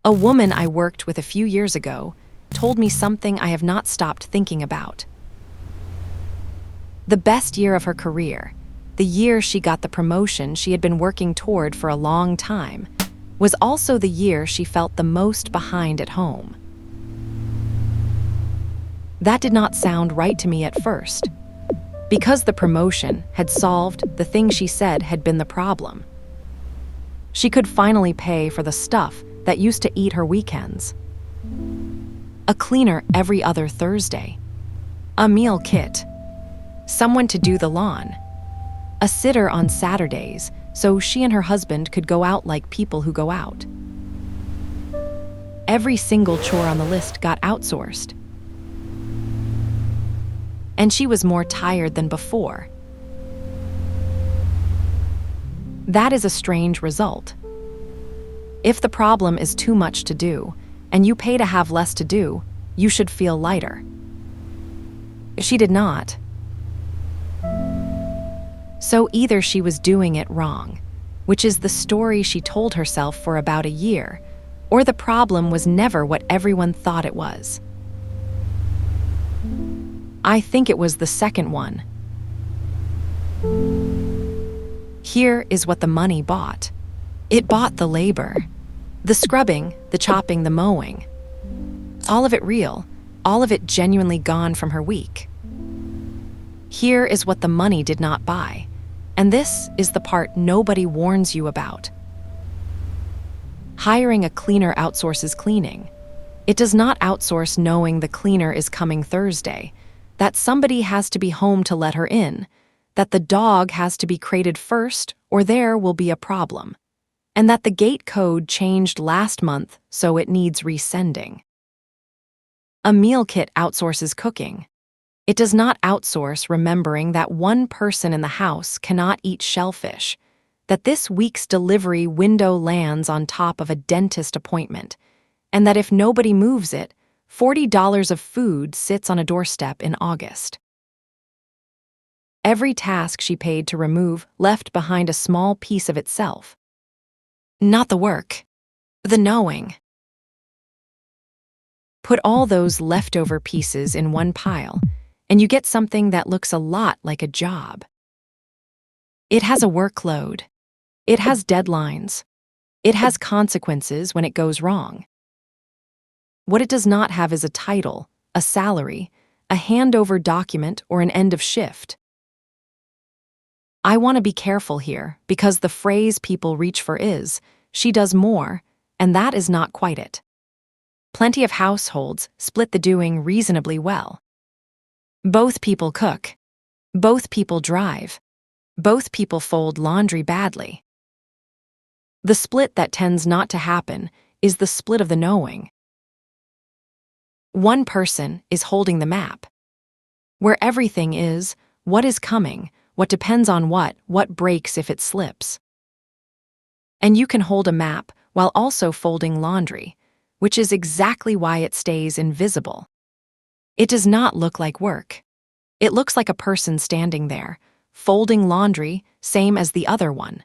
A woman I worked with a few years ago told me something I have not stopped thinking about. The best year of her career, the year she got the promotion she had been working toward for a long time, was also the year she felt the most behind at home. That did not sound right to me at first, because the promotion had solved the thing she said had been the problem. She could finally pay for the stuff that used to eat her weekends. A cleaner every other Thursday. A meal kit. Someone to do the lawn. A sitter on Saturdays so she and her husband could go out like people who go out. Every single chore on the list got outsourced. And she was more tired than before. That is a strange result. If the problem is too much to do, and you pay to have less to do, you should feel lighter. She did not. So either she was doing it wrong, which is the story she told herself for about a year, or the problem was never what everyone thought it was. I think it was the second one. Here is what the money bought. It bought the labor. The scrubbing, the chopping, the mowing. All of it real, all of it genuinely gone from her week. Here is what the money did not buy, and this is the part nobody warns you about. Hiring a cleaner outsources cleaning. It does not outsource knowing the cleaner is coming Thursday, that somebody has to be home to let her in, that the dog has to be crated first or there will be a problem, and that the gate code changed last month so it needs resending. A meal kit outsources cooking. It does not outsource remembering that one person in the house cannot eat shellfish, that this week's delivery window lands on top of a dentist appointment, and that if nobody moves it, $40 of food sits on a doorstep in August. Every task she paid to remove left behind a small piece of itself. Not the work, the knowing. Put all those leftover pieces in one pile, and you get something that looks a lot like a job. It has a workload. It has deadlines. It has consequences when it goes wrong. What it does not have is a title, a salary, a handover document, or an end of shift. I want to be careful here because the phrase people reach for is, she does more, and that is not quite it. Plenty of households split the doing reasonably well. Both people cook. Both people drive. Both people fold laundry badly. The split that tends not to happen is the split of the knowing. One person is holding the map, where everything is, what is coming, what depends on what breaks if it slips. And you can hold a map while also folding laundry, which is exactly why it stays invisible. It does not look like work. It looks like a person standing there, folding laundry, same as the other one.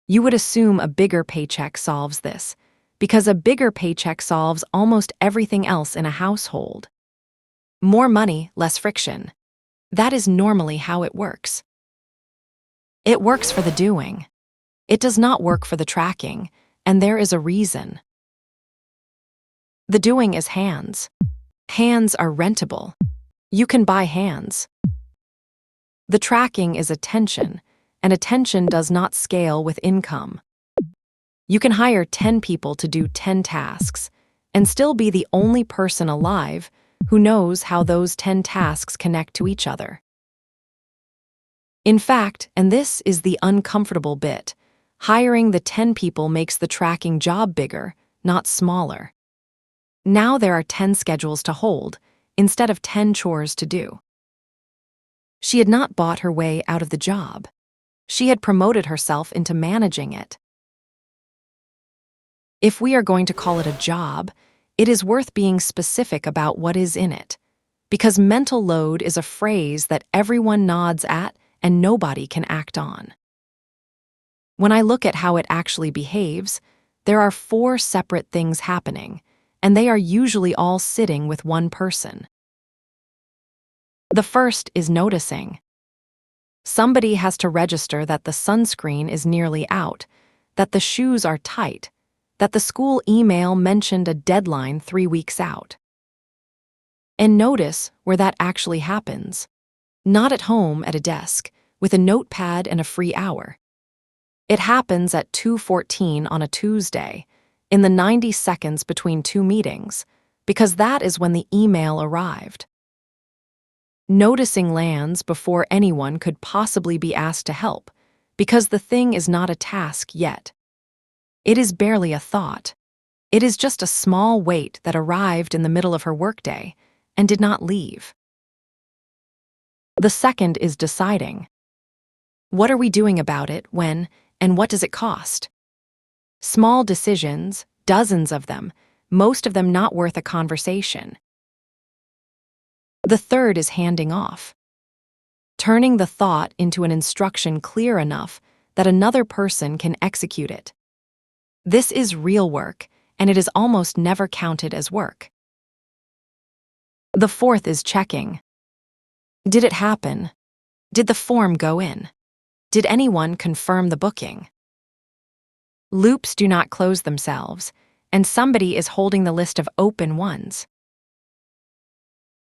You would assume a bigger paycheck solves this, because a bigger paycheck solves almost everything else in a household. More money, less friction. That is normally how it works. It works for the doing. It does not work for the tracking, and there is a reason. The doing is hands. Hands are rentable. You can buy hands. The tracking is attention, and attention does not scale with income. You can hire 10 people to do 10 tasks and still be the only person alive who knows how those 10 tasks connect to each other. In fact, and this is the uncomfortable bit, hiring the 10 people makes the tracking job bigger, not smaller. Now there are 10 schedules to hold instead of 10 chores to do. She had not bought her way out of the job. She had promoted herself into managing it. If we are going to call it a job, it is worth being specific about what is in it, because mental load is a phrase that everyone nods at and nobody can act on. When I look at how it actually behaves, There are 4 separate things happening, and they are usually all sitting with one person. The first is noticing. Somebody has to register that the sunscreen is nearly out, that the shoes are tight, that the school email mentioned a deadline 3 weeks out. And notice where that actually happens. Not at home at a desk, with a notepad and a free hour. It happens at 2:14 on a Tuesday, in the 90 seconds between 2 meetings, because that is when the email arrived. Noticing lands before anyone could possibly be asked to help, because the thing is not a task yet. It is barely a thought. It is just a small weight that arrived in the middle of her workday and did not leave. The second is deciding. What are we doing about it, when, and what does it cost? Small decisions, dozens of them, most of them not worth a conversation. The third is handing off. Turning the thought into an instruction clear enough that another person can execute it. This is real work, and it is almost never counted as work. The fourth is checking. Did it happen? Did the form go in? Did anyone confirm the booking? Loops do not close themselves, and somebody is holding the list of open ones.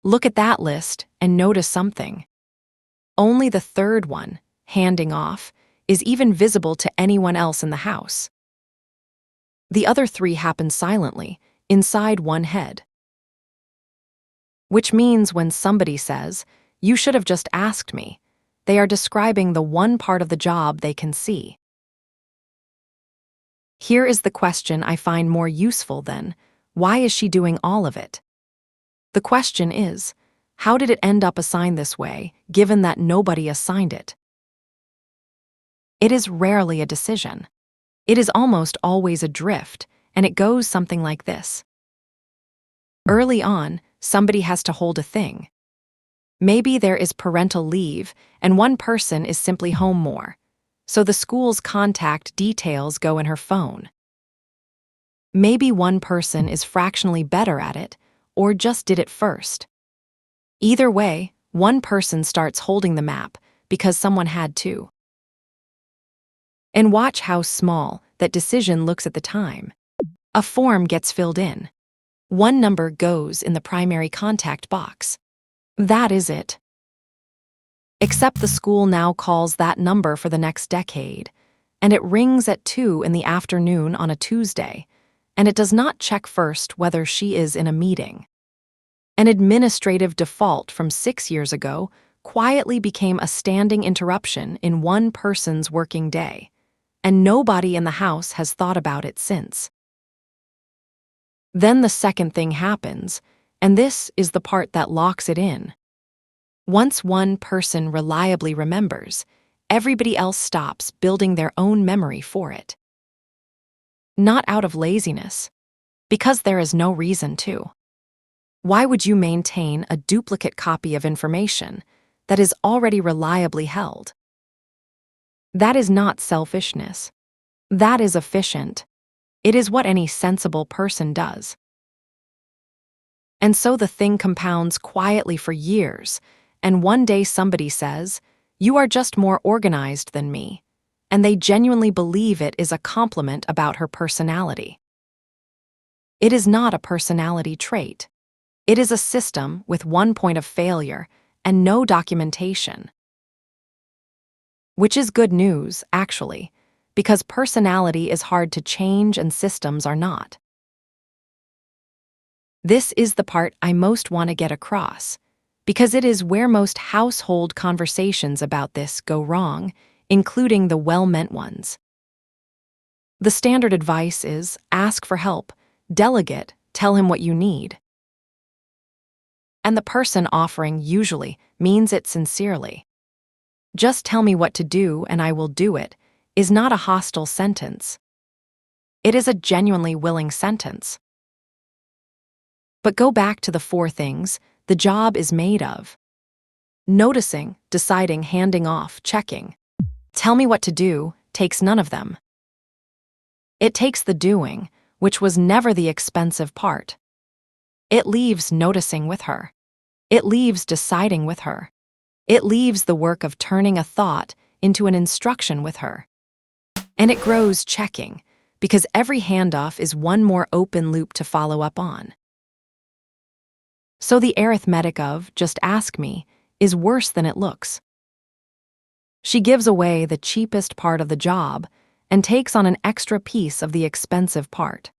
Look at that list and notice something. Only the third one, handing off, is even visible to anyone else in the house. The other 3 happen silently, inside one head. Which means when somebody says, "You should have just asked me," they are describing the one part of the job they can see. Here is the question I find more useful than, why is she doing all of it? The question is, how did it end up assigned this way, given that nobody assigned it? It is rarely a decision. It is almost always a drift, and it goes something like this. Early on, somebody has to hold a thing. Maybe there is parental leave, and one person is simply home more, so the school's contact details go in her phone. Maybe one person is fractionally better at it, or just did it first. Either way, one person starts holding the map because someone had to. And watch how small that decision looks at the time. A form gets filled in. One number goes in the primary contact box. That is it. Except the school now calls that number for the next decade, and it rings at 2 in the afternoon on a Tuesday, and it does not check first whether she is in a meeting. An administrative default from 6 years ago quietly became a standing interruption in one person's working day, and nobody in the house has thought about it since. Then the second thing happens, and this is the part that locks it in. Once one person reliably remembers, everybody else stops building their own memory for it. Not out of laziness, because there is no reason to. Why would you maintain a duplicate copy of information that is already reliably held? That is not selfishness. That is efficient. It is what any sensible person does. And so the thing compounds quietly for years, and one day somebody says, "You are just more organized than me," and they genuinely believe it is a compliment about her personality. It is not a personality trait. It is a system with one point of failure and no documentation. Which is good news, actually, because personality is hard to change and systems are not. This is the part I most want to get across, because it is where most household conversations about this go wrong, including the well-meant ones. The standard advice is ask for help, delegate, tell him what you need. And the person offering usually means it sincerely. "Just tell me what to do and I will do it" is not a hostile sentence. It is a genuinely willing sentence. But go back to the 4 things the job is made of. Noticing, deciding, handing off, checking. Tell me what to do takes none of them. It takes the doing, which was never the expensive part. It leaves noticing with her. It leaves deciding with her. It leaves the work of turning a thought into an instruction with her. And it grows checking, because every handoff is one more open loop to follow up on. So the arithmetic of just ask me is worse than it looks. She gives away the cheapest part of the job and takes on an extra piece of the expensive part.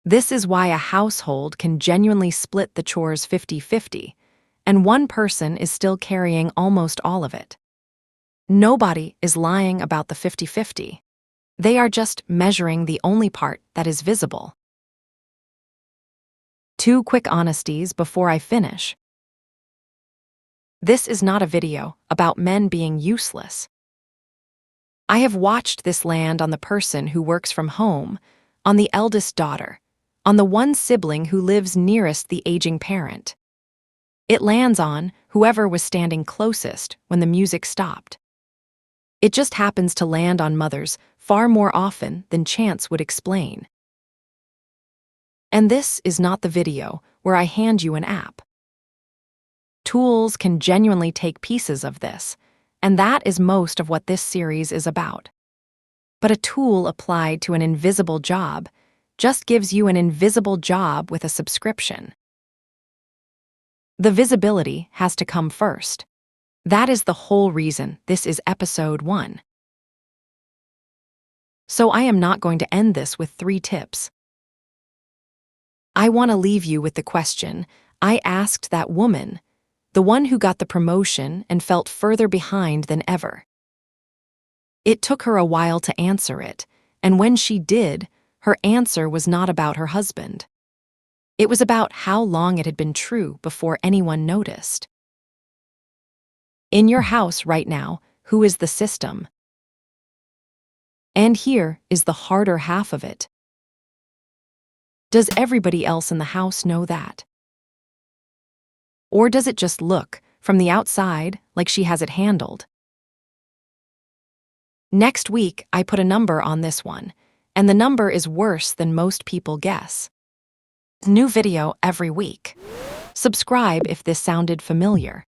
This is why a household can genuinely split the chores 50-50, and one person is still carrying almost all of it. Nobody is lying about the 50-50. They are just measuring the only part that is visible. 2 quick honesties before I finish. This is not a video about men being useless. I have watched this land on the person who works from home, on the eldest daughter, on the one sibling who lives nearest the aging parent. It lands on whoever was standing closest when the music stopped. It just happens to land on mothers far more often than chance would explain. And this is not the video where I hand you an app. Tools can genuinely take pieces of this, and that is most of what this series is about. But a tool applied to an invisible job just gives you an invisible job with a subscription. The visibility has to come first. That is the whole reason this is episode 1. So I am not going to end this with 3 tips. I want to leave you with the question I asked that woman, the one who got the promotion and felt further behind than ever. It took her a while to answer it, and when she did, her answer was not about her husband. It was about how long it had been true before anyone noticed. In your house right now, who is the system? And here is the harder half of it. Does everybody else in the house know that? Or does it just look, from the outside, like she has it handled? Next week, I put a number on this one, and the number is worse than most people guess. New video every week. Subscribe if this sounded familiar.